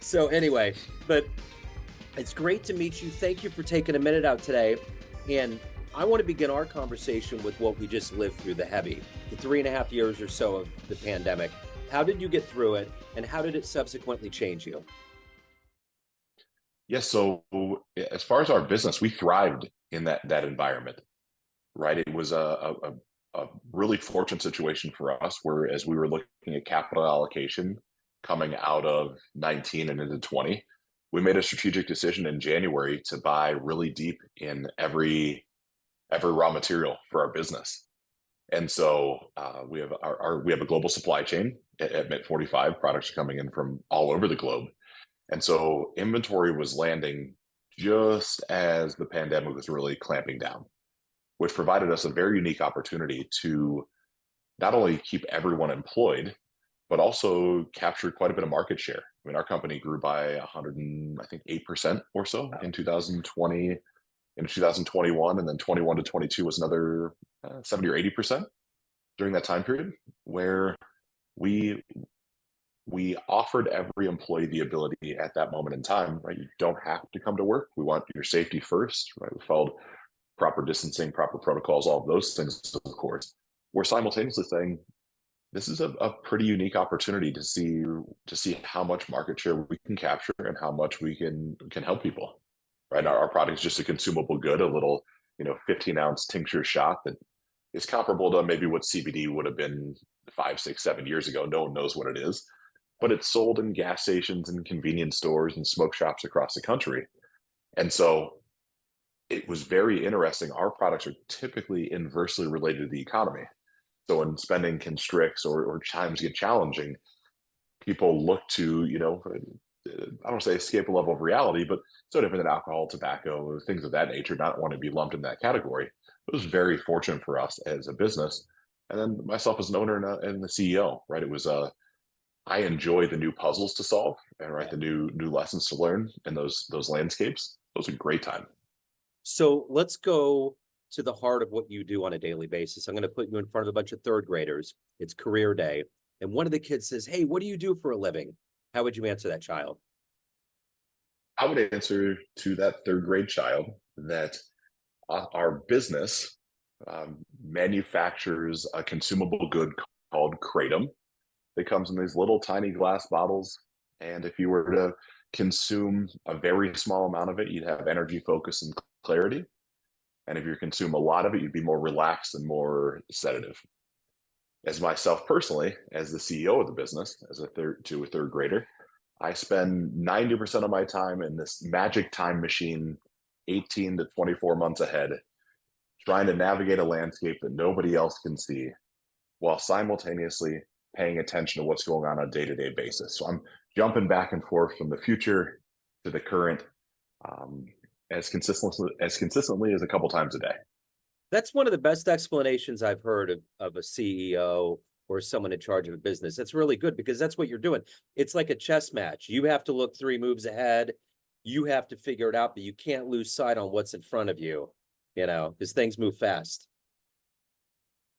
So anyway, but it's great to meet you. Thank you for taking a minute out today. And I want to begin our conversation with what we just lived through, the heavy, the 3.5 years or so of the pandemic. How did you get through it, and how did it subsequently change you? Yeah, so as far as our business, we thrived in that environment, right? It was a really fortunate situation for us, where as we were looking at capital allocation coming out of 19 and into 20, we made a strategic decision in January to buy really deep in every raw material for our business. And so we have we have a global supply chain at Mint 45. Products are coming in from all over the globe. And so inventory was landing just as the pandemic was really clamping down, which provided us a very unique opportunity to not only keep everyone employed, but also capture quite a bit of market share. I mean, our company grew by 100 and I think 8% or so Wow. in 2020, in 2021, and then 21 to 22 was another 70 or 80% during that time period, where we we offered every employee the ability at that moment in time, right? You don't have to come to work. We want your safety first, right? We followed proper distancing, proper protocols, all of those things, of course. We're simultaneously saying this is a pretty unique opportunity to see how much market share we can capture and how much we can help people. Right. Our product is just a consumable good, a little, 15-ounce tincture shot that is comparable to maybe what CBD would have been 5, 6, 7 years ago. No one knows what it is, but it's sold in gas stations and convenience stores and smoke shops across the country. And so it was very interesting. Our products are typically inversely related to the economy. So when spending constricts or times get challenging, people look to, I don't say escape a level of reality, but so different than alcohol, tobacco, things of that nature, not want to be lumped in that category. It was very fortunate for us as a business. And then myself as an owner and the CEO, right? It was I enjoy the new puzzles to solve and right Yeah. the new lessons to learn in those landscapes. Those are a great time. So let's go to the heart of what you do on a daily basis. I'm going to put you in front of a bunch of third graders. It's career day. And one of the kids says, "Hey, what do you do for a living?" How would you answer that child? I would answer to that third grade child that our business manufactures a consumable good called kratom. It comes in these little tiny glass bottles, and if you were to consume a very small amount of it, you'd have energy, focus, and clarity. And if you consume a lot of it, you'd be more relaxed and more sedative. As myself personally, as the CEO of the business, as a third grader, I spend 90% of my time in this magic time machine, 18 to 24 months ahead, trying to navigate a landscape that nobody else can see while simultaneously paying attention to what's going on a day-to-day basis. So I'm jumping back and forth from the future to the current, um, as consistently as a couple times a day. That's one of the best explanations I've heard of a CEO or someone in charge of a business. That's really good because that's what you're doing. It's like a chess match. You have to look 3 moves ahead. You have to figure it out, but you can't lose sight on what's in front of you, because things move fast.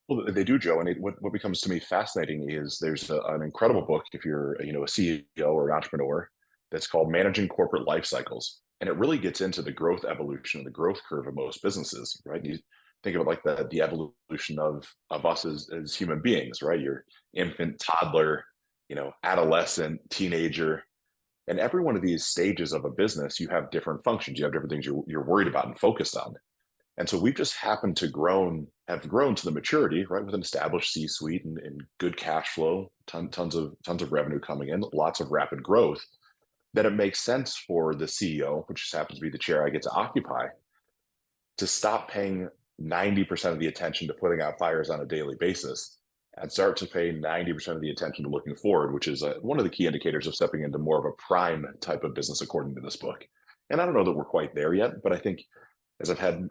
Well, they do, Joe. And what becomes to me fascinating is there's an incredible book if you're a CEO or an entrepreneur that's called Managing Corporate Life Cycles, and it really gets into the growth evolution and the growth curve of most businesses. Right? You think of it like the evolution of us as human beings. Right? Your infant, toddler, adolescent, teenager, and every one of these stages of a business, you have different functions. You have different things you're worried about and focused on. And so we've just happened to have grown to the maturity, right, with an established C-suite and good cash flow, tons of revenue coming in, lots of rapid growth, that it makes sense for the CEO, which just happens to be the chair I get to occupy, to stop paying 90% of the attention to putting out fires on a daily basis and start to pay 90% of the attention to looking forward, which is one of the key indicators of stepping into more of a prime type of business, according to this book. And I don't know that we're quite there yet, but I think as I've had,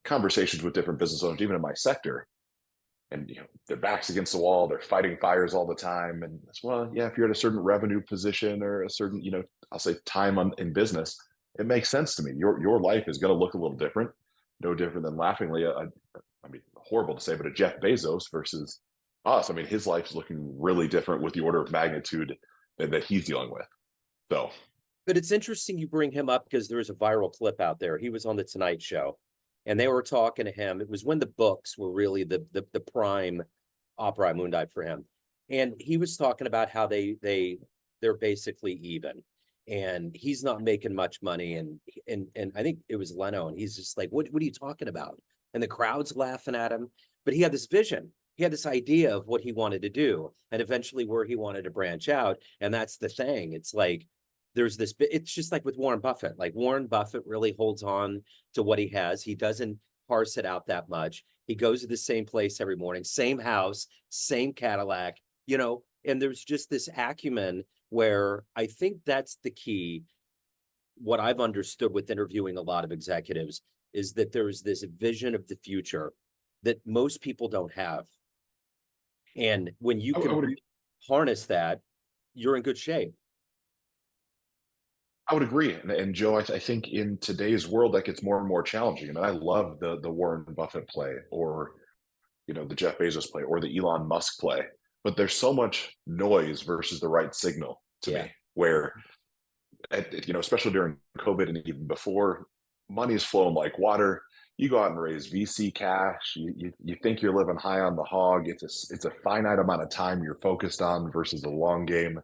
conversations with different business owners, even in my sector, and their backs against the wall, they're fighting fires all the time. And it's, well, yeah, if you're at a certain revenue position or a certain, I'll say time in business, it makes sense to me. Your life is going to look a little different, no different than laughingly, I mean, horrible to say, but a Jeff Bezos versus us. I mean, his life is looking really different with the order of magnitude that he's dealing with. So But it's interesting you bring him up because there was a viral clip out there. He was on the Tonight Show, and they were talking to him. It was when the books were really the prime opera mundi for him, and he was talking about how they're basically even, and he's not making much money, and I think it was Leno, and he's just like, what are you talking about? And the crowd's laughing at him, but he had this vision. He had this idea of what he wanted to do, and eventually where he wanted to branch out. And that's the thing. It's like there's this it's just like with Warren Buffett. Like Warren Buffett really holds on to what he has. He doesn't parse it out that much. He goes to the same place every morning, same house, same Cadillac, and there's just this acumen where I think that's the key. What I've understood with interviewing a lot of executives is that there's this vision of the future that most people don't have. And when you I can would harness that, you're in good shape. I would agree. And Joe, I think in today's world that gets more and more challenging. I mean, I love the Warren Buffett play, or the Jeff Bezos play, or the Elon Musk play. But there's so much noise versus the right signal to Yeah. me, where especially during COVID and even before, money is flowing like water. You go out and raise VC cash. You think you're living high on the hog. It's a finite amount of time you're focused on versus the long game.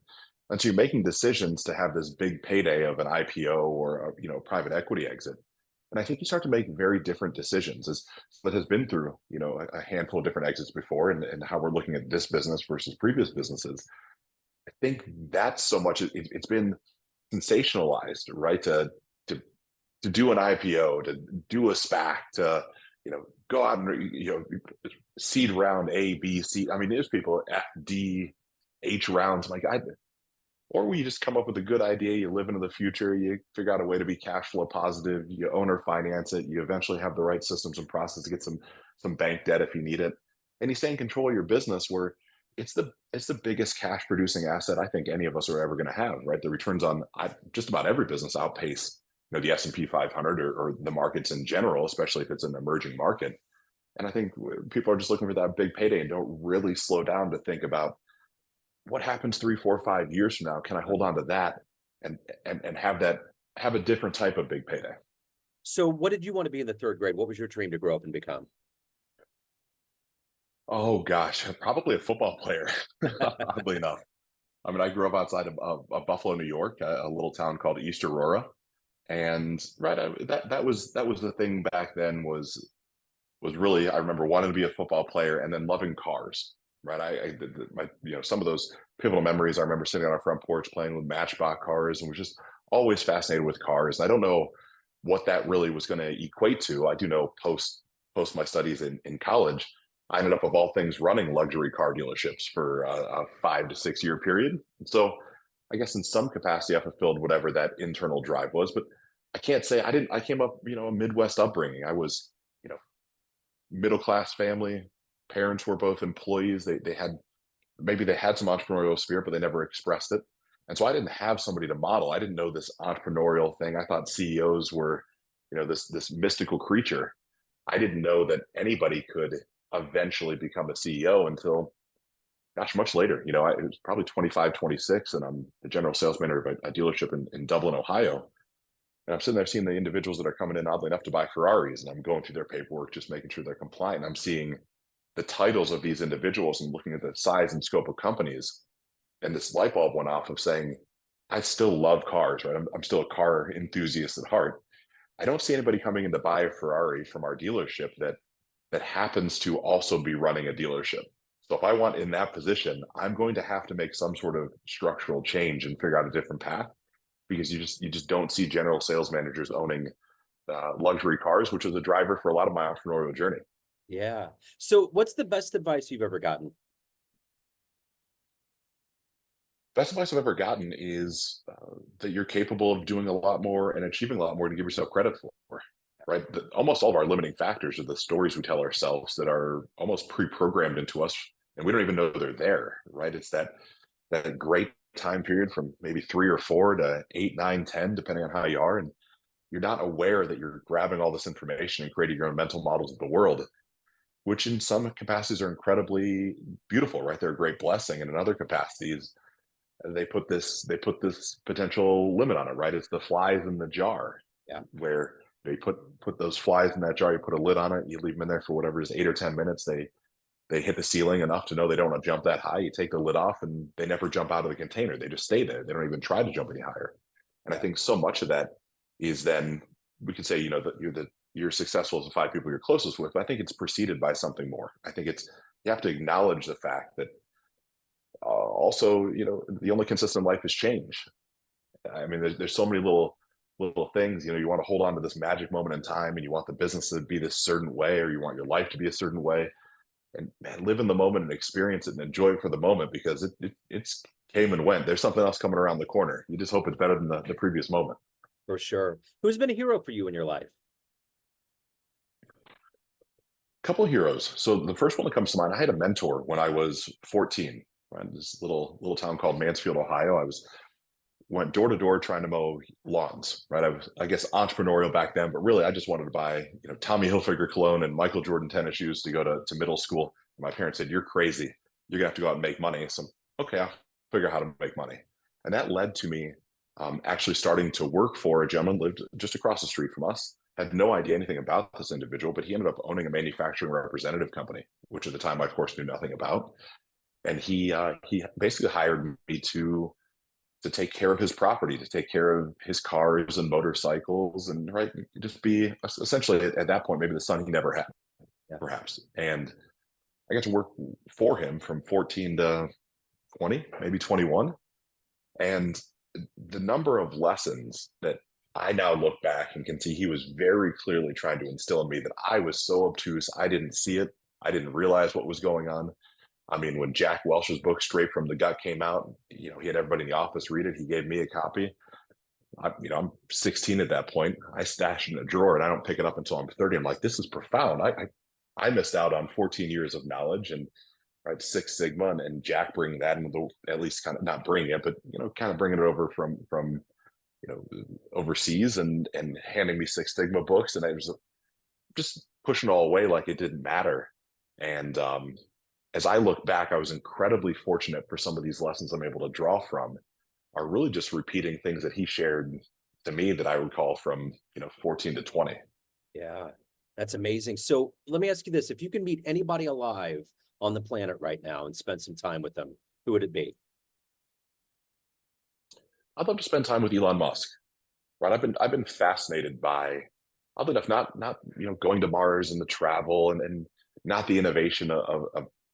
And so you're making decisions to have this big payday of an IPO or a private equity exit. And I think you start to make very different decisions as that has been through, a handful of different exits before, and how we're looking at this business versus previous businesses. I think that's so much, it's been sensationalized, right? To do an IPO, to do a SPAC, to go out and seed round A, B, C. I mean, there's people F, D, H rounds. Like or we just come up with a good idea, you live into the future, you figure out a way to be cash flow positive, you own or finance it, you eventually have the right systems and process to get some bank debt if you need it, and you stay in control of your business, where it's the biggest cash producing asset I think any of us are ever going to have, right? The returns on just about every business outpace the S&P 500 or the markets in general, especially if it's an emerging market. And I think people are just looking for that big payday and don't really slow down to think about what happens 3, 4, 5 years from now. Can I hold on to that and have a different type of big payday? So what did you want to be in the third grade? What was your dream to grow up and become? Oh gosh, probably a football player. Oddly enough, I mean, I grew up outside of Buffalo, New York, a little town called East Aurora, and right, that was the thing back then, was really, I remember wanting to be a football player and then loving cars. Right, my some of those pivotal memories. I remember sitting on our front porch playing with Matchbox cars, and was just always fascinated with cars. And I don't know what that really was going to equate to. I do know post my studies in college, I ended up, of all things, running luxury car dealerships for a 5 to 6 year period. So I guess in some capacity, I fulfilled whatever that internal drive was. But I can't say I didn't. I came up, a Midwest upbringing. I was, middle class family. Parents were both employees. They had, maybe they had some entrepreneurial spirit, but they never expressed it. And so I didn't have somebody to model. I didn't know this entrepreneurial thing. I thought CEOs were, this mystical creature. I didn't know that anybody could eventually become a CEO until, gosh, much later. It was probably 25, 26, and I'm the general sales manager of a dealership in Dublin, Ohio. And I'm sitting there seeing the individuals that are coming in, oddly enough, to buy Ferraris, and I'm going through their paperwork, just making sure they're compliant. I'm seeing the titles of these individuals and looking at the size and scope of companies. And this light bulb went off of saying, I still love cars, right? I'm still a car enthusiast at heart. I don't see anybody coming in to buy a Ferrari from our dealership that happens to also be running a dealership. So if I want in that position, I'm going to have to make some sort of structural change and figure out a different path, because you just don't see general sales managers owning luxury cars, which was a driver for a lot of my entrepreneurial journey. Yeah. So what's the best advice you've ever gotten? Best advice I've ever gotten is that you're capable of doing a lot more and achieving a lot more to give yourself credit for. Right, almost all of our limiting factors are the stories we tell ourselves that are almost pre-programmed into us, and we don't even know they're there. Right, it's that great time period from maybe 3 or 4 to 8, 9, 10, depending on how you are, and you're not aware that you're grabbing all this information and creating your own mental models of the world, which in some capacities are incredibly beautiful. Right, they're a great blessing, and in other capacities they put this potential limit on it, right? It's the flies in the jar, Yeah. where they put those flies in that jar. You put a lid on it. You leave them in there for whatever is 8 or 10 minutes. They hit the ceiling enough to know they don't want to jump that high. You take the lid off, and they never jump out of the container. They just stay there. They don't even try to jump any higher. And I Yeah. think so much of that is then we could say, that you're successful as the five people you're closest with. But I think it's preceded by something more. I think it's you have to acknowledge the fact that also, the only consistent life is change. I mean, there's so many little things. You want to hold on to this magic moment in time, and you want the business to be this certain way, or you want your life to be a certain way. And man, live in the moment and experience it and enjoy it for the moment, because it's came and went. There's something else coming around the corner. You just hope it's better than the previous moment. For sure. Who's been a hero for you in your life? Couple of heroes. So the first one that comes to mind, I had a mentor when I was 14, right? This little town called Mansfield, Ohio. I went door to door trying to mow lawns, right? I was, I guess, entrepreneurial back then, but really I just wanted to buy, Tommy Hilfiger cologne and Michael Jordan tennis shoes to go to middle school. And my parents said, "You're crazy. You're gonna have to go out and make money." So, okay, I'll figure out how to make money. And that led to me actually starting to work for a gentleman lived just across the street from us. Had no idea anything about this individual, but he ended up owning a manufacturing representative company, which at the time I, of course, knew nothing about. And he basically hired me to take care of his property, to take care of his cars and motorcycles, and right, just be essentially at that point maybe the son he never had, Yeah. perhaps. And I got to work for him from 14 to 20, maybe 21, and the number of lessons that I now look back and can see he was very clearly trying to instill in me that I was so obtuse, I didn't see it, I didn't realize what was going on. I mean, when Jack Welch's book Straight from the Gut came out, he had everybody in the office read it. He gave me a copy. I'm 16 at that point. I stash it in a drawer, and I don't pick it up until I'm 30. I'm like, this is profound. I missed out on 14 years of knowledge, and right, Six Sigma, and Jack bringing that into at least kind of not bringing it, but kind of bringing it over from overseas, and handing me Six Sigma books, and I was just pushing it all away like it didn't matter. And as I look back, I was incredibly fortunate for some of these lessons I'm able to draw from are really just repeating things that he shared to me that I recall from 14 to 20. Yeah, that's amazing. So let me ask you this. If you can meet anybody alive on the planet right now and spend some time with them, who would it be? I'd love to spend time with Elon Musk. Right, I've been fascinated by, oddly enough, not going to Mars and the travel, and not the innovation of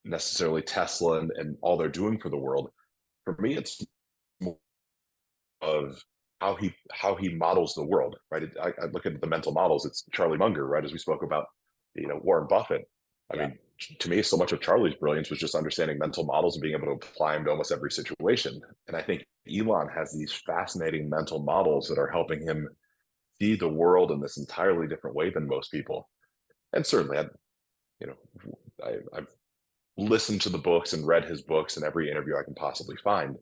necessarily Tesla and all they're doing for the world. For me, it's more of how he models the world, right? I look at the mental models. It's Charlie Munger, right? As we spoke about, Warren Buffett. I Yeah. mean, to me, so much of Charlie's brilliance was just understanding mental models and being able to apply them to almost every situation. And I think Elon has these fascinating mental models that are helping him see the world in this entirely different way than most people. And certainly, you know, I've listened to the books and read his books in every interview I can possibly find.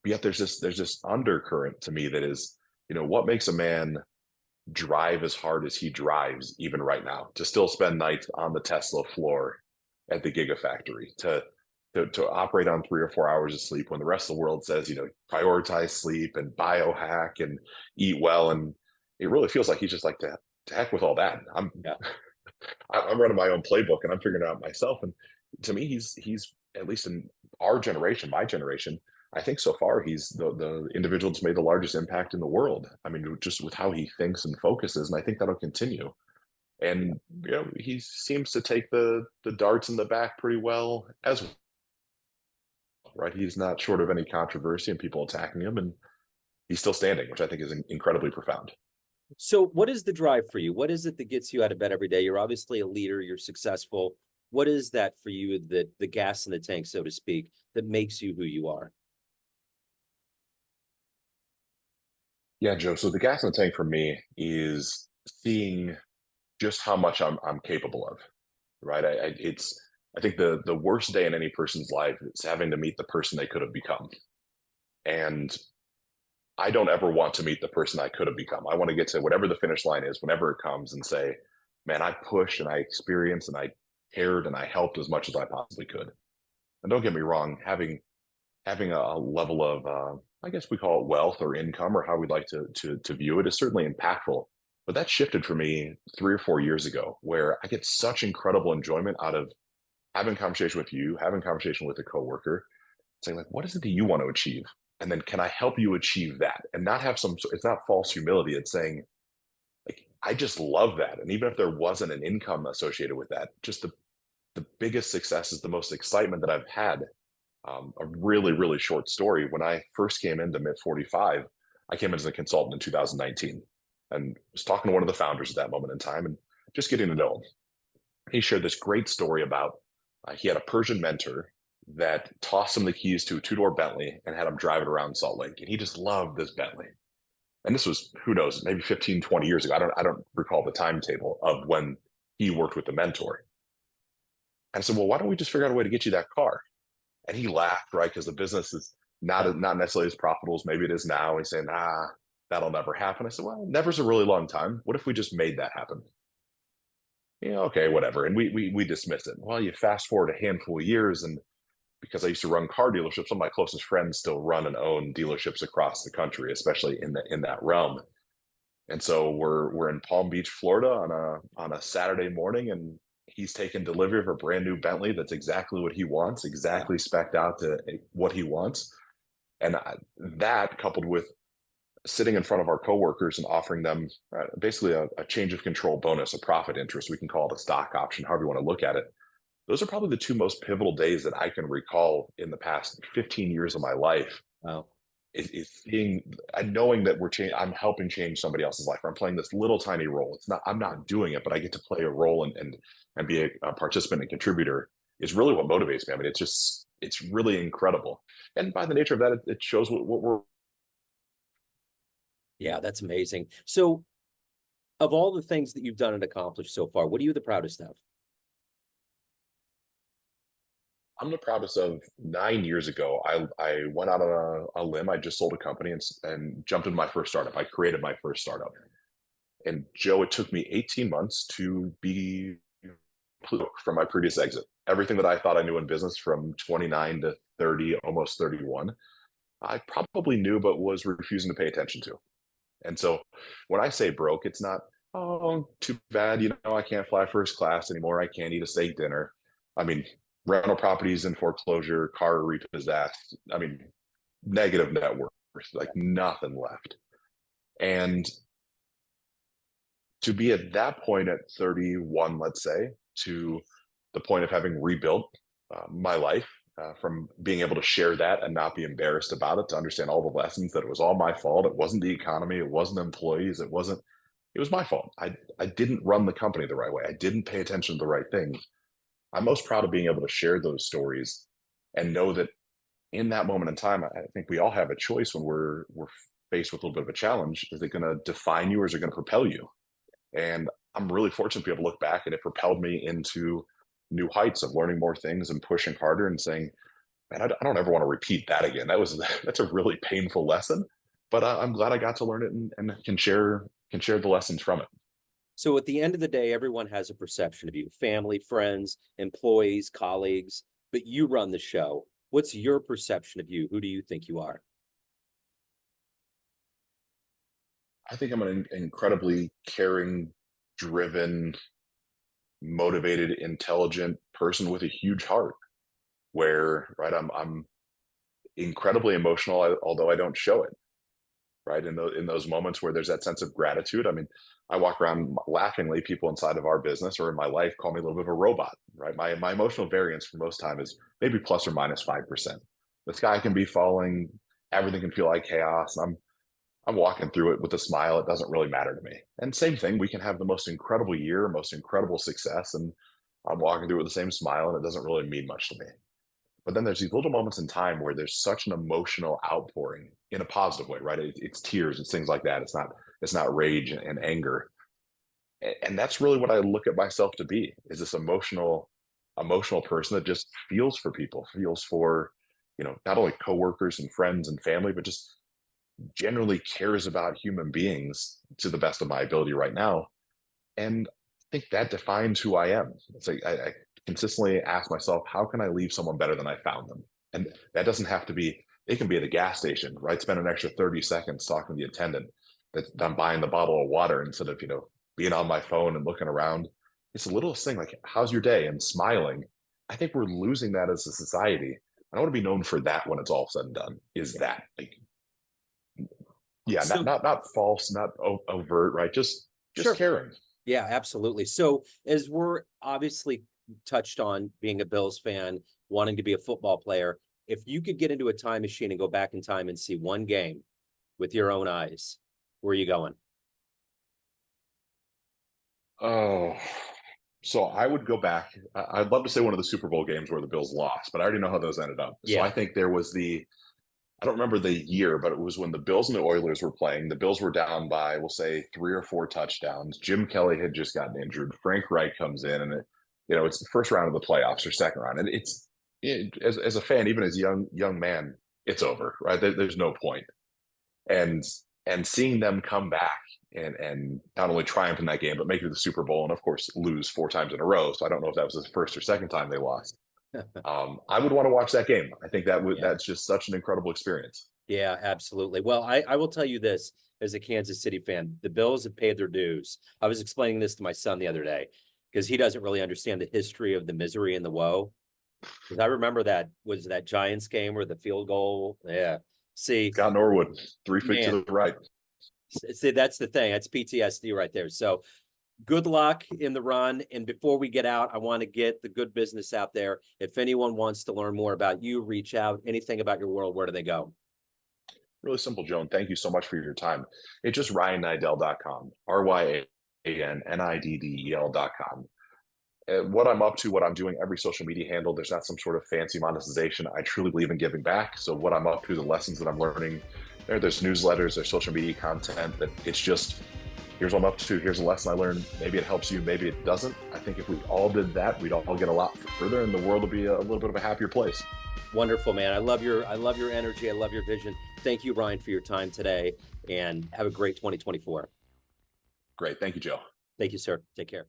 But yet there's this undercurrent to me that is, what makes a man drive as hard as he drives even right now, to still spend nights on the Tesla floor at the Gigafactory, to operate on 3 or 4 hours of sleep when the rest of the world says, prioritize sleep and biohack and eat well. And it really feels like he's just like, to heck with all that. Yeah. I'm running my own playbook and I'm figuring it out myself. And to me, he's at least in our generation, my generation, I think so far he's the individual that's made the largest impact in the world. I mean, just with how he thinks and focuses, and I think that'll continue. And he seems to take the darts in the back pretty well as well, right. He's not short of any controversy and people attacking him, and he's still standing, which I think is incredibly profound. So what is the drive for you? What is it that gets you out of bed every day? You're obviously a leader, you're successful. What is that for you, that the gas in the tank, so to speak, that makes you who you are? Yeah, Joe. So the gas in the tank for me is seeing just how much I'm capable of. Right. I think the worst day in any person's life is having to meet the person they could have become. And I don't ever want to meet the person I could have become. I want to get to whatever the finish line is whenever it comes and say, man, I pushed and I experienced and I cared and I helped as much as I possibly could. And don't get me wrong, having having a level of, I guess we call it wealth or income or how we'd like to view it is certainly impactful. But that shifted for me 3 or 4 years ago, where I get such incredible enjoyment out of having conversation with you, having conversation with a coworker, saying like, what is it that you want to achieve? And then can I help you achieve that? And not have some, it's not false humility. It's saying, like, I just love that. And even if there wasn't an income associated with that, just the biggest success is the most excitement that I've had. A really, really short story. When I first came into Mid 45, I came in as a consultant in 2019 and was talking to one of the founders at that moment in time and just getting to know him. He shared this great story about he had a Persian mentor that tossed him the keys to a two-door Bentley and had him drive it around Salt Lake. And he just loved this Bentley. And this was, who knows, maybe 15, 20 years ago. I don't recall the timetable of when he worked with the mentor. And I said, well, why don't we just figure out a way to get you that car? And he laughed, right? Because the business is not necessarily as profitable as maybe it is now. He's saying, that'll never happen. I said, well, never's a really long time. What if we just made that happen? Yeah, okay, whatever. And we dismissed it. Well, you fast forward a handful of years, and because I used to run car dealerships, some of my closest friends still run and own dealerships across the country, especially in that realm. And so we're in Palm Beach, Florida on a Saturday morning, and he's taking delivery of a brand new Bentley that's exactly what he wants, exactly specced out to what he wants. And that coupled with sitting in front of our coworkers and offering them basically a change of control bonus, a profit interest, we can call it a stock option, however you want to look at it. Those are probably the two most pivotal days that I can recall in the past 15 years of my life. Wow. Is seeing and knowing that I'm helping change somebody else's life. I'm playing this little tiny role. I'm not doing it, but I get to play a role and be a participant and contributor is really what motivates me. I mean, it's really incredible. And by the nature of that, it shows what we're. Yeah, that's amazing. So of all the things that you've done and accomplished so far, what are you the proudest of? I'm the proudest of 9 years ago. I went out on a limb. I just sold a company and jumped into my first startup. I created my first startup. And Joe, it took me 18 months to be from my previous exit. Everything that I thought I knew in business from 29 to 30, almost 31, I probably knew, but was refusing to pay attention to. And so when I say broke, it's not, oh, too bad, I can't fly first class anymore. I can't eat a steak dinner. I mean, rental properties in foreclosure, car repossessed. I mean, negative net worth, like nothing left. And to be at that point at 31, let's say, to the point of having rebuilt my life, from being able to share that and not be embarrassed about it, to understand all the lessons that it was all my fault. It wasn't the economy. It wasn't employees. It was my fault. I didn't run the company the right way. I didn't pay attention to the right things. I'm most proud of being able to share those stories and know that in that moment in time, I think we all have a choice when we're faced with a little bit of a challenge. Is it going to define you or is it going to propel you? And I'm really fortunate to be able to look back, and it propelled me into new heights of learning more things and pushing harder and saying, man, I don't ever want to repeat that again. That's a really painful lesson, but I'm glad I got to learn it and can share the lessons from it. So at the end of the day, everyone has a perception of you, family, friends, employees, colleagues, but you run the show. What's your perception of you? Who do you think you are? I think I'm an incredibly caring, driven, motivated, intelligent person with a huge heart. Where right, I'm incredibly emotional, although I don't show it. Right, in those moments where there's that sense of gratitude. I mean, I walk around laughingly. People inside of our business or in my life call me a little bit of a robot. Right, my emotional variance for most time is maybe plus or minus 5%. The sky can be falling. Everything can feel like chaos. I'm walking through it with a smile. It doesn't really matter to me. And same thing, we can have the most incredible year, most incredible success, and I'm walking through it with the same smile, and it doesn't really mean much to me. But then there's these little moments in time where there's such an emotional outpouring in a positive way, right? It's tears, it's things like that. It's not rage and anger. And that's really what I look at myself to be, is this emotional person that just feels for people, feels for, not only coworkers and friends and family, but just generally cares about human beings to the best of my ability right now. And I think that defines who I am. It's like I consistently ask myself, how can I leave someone better than I found them? And that doesn't have to be It can be at a gas station, right? Spend an extra 30 seconds talking to the attendant that I'm buying the bottle of water instead of, being on my phone and looking around. It's the littlest thing, like, how's your day? And smiling. I think we're losing that as a society. I want to be known for that when it's all said and done, is that, like, yeah, not So not false, not overt, right? Just sure. caring. Yeah, absolutely. So as we're obviously touched on being a Bills fan, wanting to be a football player, if you could get into a time machine and go back in time and see one game with your own eyes, where are you going? Oh, so I would go back. I'd love to say one of the Super Bowl games where the Bills lost, but I already know how those ended up. So I Yeah. think there was I don't remember the year, but it was when the Bills and the Oilers were playing. The Bills were down by, we'll say, 3 or 4 touchdowns. Jim Kelly had just gotten injured. Frank Reich comes in, and it's the first round of the playoffs or second round, and as a fan, even as a young man, it's over, right? There's no point. And seeing them come back and not only triumph in that game, but make it to the Super Bowl, and of course lose 4 times in a row. So I don't know if that was the first or second time they lost. I would want to watch that game. I think Yeah. that's just such an incredible experience. Yeah, absolutely. Well, I will tell you this as a Kansas City fan, the Bills have paid their dues. I was explaining this to my son the other day because he doesn't really understand the history of the misery and the woe. Because I remember that Giants game where the field goal. Yeah. See, Scott Norwood, 3 feet man, to the right. see, that's the thing. That's PTSD right there. So good luck in the run. And before we get out, I want to get the good business out there. If anyone wants to learn more about you, reach out, anything about your world, where do they go? Really simple, Joan. Thank you so much for your time. It's just RyanNiddel.com, RyanNiddel.com. What I'm up to, what I'm doing, every social media handle, there's not some sort of fancy monetization. I truly believe in giving back. So what I'm up to, the lessons that I'm learning, there's newsletters, there's social media content that it's just, here's what I'm up to, here's a lesson I learned. Maybe it helps you, maybe it doesn't. I think if we all did that, we'd all get a lot further and the world would be a little bit of a happier place. Wonderful, man. I love your energy. I love your vision. Thank you, Ryan, for your time today, and have a great 2024. Great. Thank you, Joe. Thank you, sir. Take care.